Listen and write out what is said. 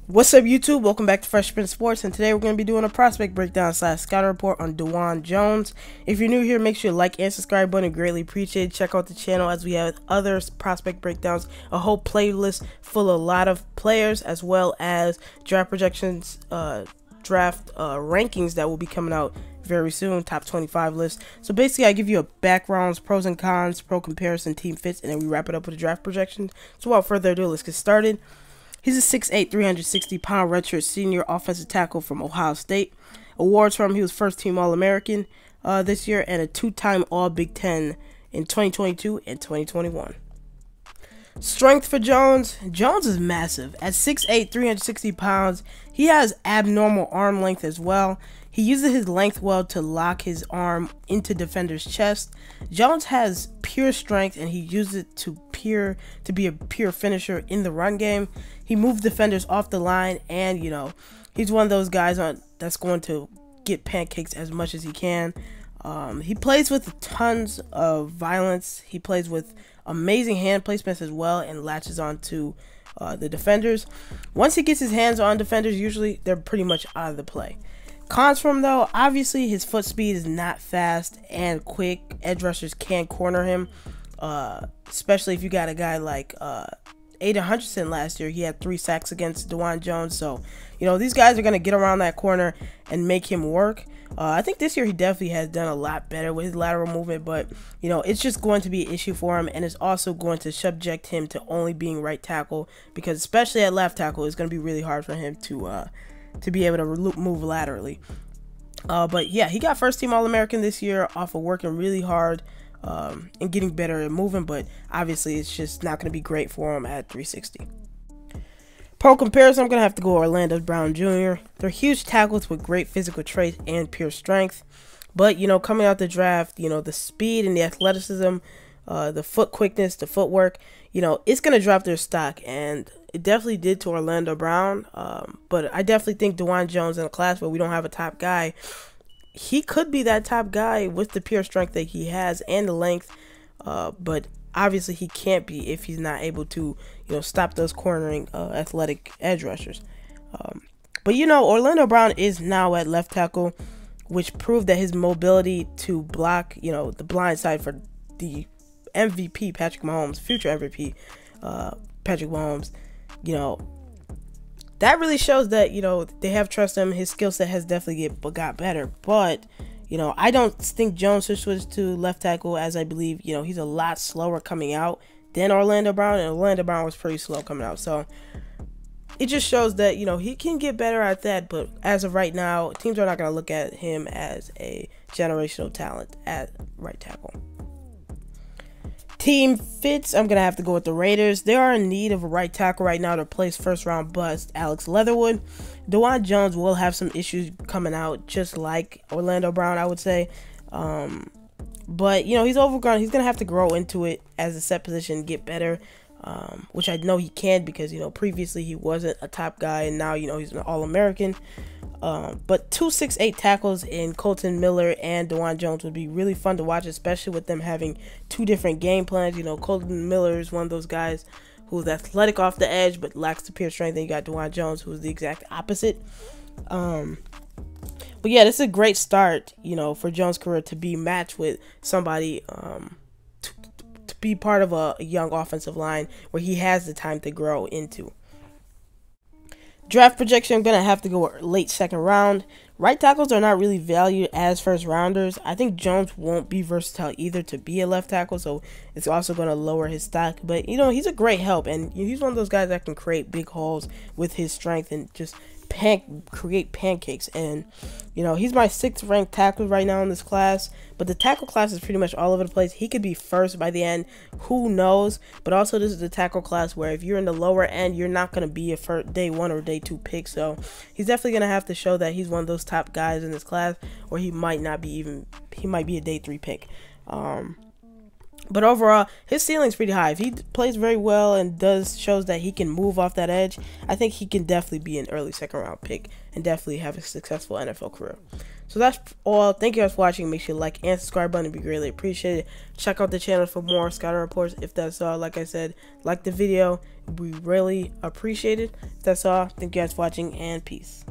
What's up, YouTube? Welcome back to Freshman Sports, and today we're going to be doing a prospect breakdown / scouting report on Dawand Jones. If you're new here, make sure you like and subscribe button. Greatly appreciate it. Check out the channel as we have other prospect breakdowns, a whole playlist full of a lot of players, as well as draft projections, draft rankings that will be coming out very soon, top 25 list. So basically I give you a backgrounds, pros and cons, pro comparison, team fits, and then we wrap it up with a draft projection. So without further ado, let's get started. He's a 6'8", 360-pound redshirt senior offensive tackle from Ohio State. Awards from him: he was first-team All-American this year and a two-time All-Big Ten in 2022 and 2021. Strength for Jones. Jones is massive. At 6'8", 360 pounds, he has abnormal arm length as well. He uses his length well to lock his arm into defender's chest. Jones has pure strength, and he uses it to be a pure finisher in the run game. He moves defenders off the line, and he's one of those guys that's going to get pancakes as much as he can. He plays with tons of violence. He plays with amazing hand placements as well, and latches onto the defenders. Once he gets his hands on defenders, usually they're pretty much out of the play. Cons from him, though: obviously his foot speed is not fast and quick. Edge rushers can corner him, especially if you got a guy like Aiden Hutchinson last year. He had 3 sacks against Dawand Jones, so these guys are going to get around that corner and make him work. I think this year he definitely has done a lot better with his lateral movement, but it's just going to be an issue for him, and it's also going to subject him to only being right tackle, because especially at left tackle, it's going to be really hard for him to be able to move laterally. But yeah, he got first team All-American this year off of working really hard and getting better at moving, but obviously it's just not going to be great for him at 360. Pro comparison, I'm going to have to go Orlando Brown Jr. They're huge tackles with great physical traits and pure strength, but coming out the draft, the speed and the athleticism, the foot quickness, the footwork, it's going to drop their stock, and it definitely did to Orlando Brown. But I definitely think Dawand Jones, in a class where we don't have a top guy, he could be that top guy with the pure strength that he has and the length. But obviously he can't be if he's not able to, stop those cornering athletic edge rushers. But Orlando Brown is now at left tackle, which proved that his mobility to block, the blind side for the MVP Patrick Mahomes, future MVP Patrick Mahomes, that really shows that they have trust in him. His skill set has definitely got better, but I don't think Jones should switch to left tackle, as I believe he's a lot slower coming out than Orlando Brown, and Orlando Brown was pretty slow coming out. So it just shows that he can get better at that, but as of right now, teams are not going to look at him as a generational talent at right tackle. Team fits, I'm going to have to go with the Raiders. They are in need of a right tackle right now to replace first-round bust Alex Leatherwood. Dawand Jones will have some issues coming out, just like Orlando Brown, I would say. But, he's overgrown. He's going to have to grow into it as a set position, get better, which I know he can, because, previously he wasn't a top guy, and now, he's an All-American. But 2 6'8" tackles in Colton Miller and Dawand Jones would be really fun to watch, especially with them having 2 different game plans. Colton Miller is one of those guys who's athletic off the edge but lacks the pure strength. Then you got Dawand Jones, who's the exact opposite. But yeah, this is a great start, for Jones' career, to be matched with somebody, to be part of a young offensive line where he has the time to grow into. Draft projection, I'm going to have to go late second round. Right tackles are not really valued as first rounders. I think Jones won't be versatile either to be a left tackle, so it's also going to lower his stock. But, he's a great help, and he's one of those guys that can create big holes with his strength and just create pancakes. And he's my 6th ranked tackle right now in this class, but the tackle class is pretty much all over the place. He could be first by the end, who knows? But also, this is the tackle class where if you're in the lower end, you're not going to be a first day 1 or day 2 pick. So he's definitely going to have to show that he's one of those top guys in this class, or he might not be he might be a day 3 pick. But overall, his ceiling's pretty high. If he plays very well and shows that he can move off that edge, I think he can definitely be an early second round pick and definitely have a successful NFL career. So that's all. Thank you guys for watching. Make sure to like and subscribe button. It'd be greatly appreciated. Check out the channel for more scouting reports. If that's all, like I said, like the video. We really appreciate it. If that's all. Thank you guys for watching and peace.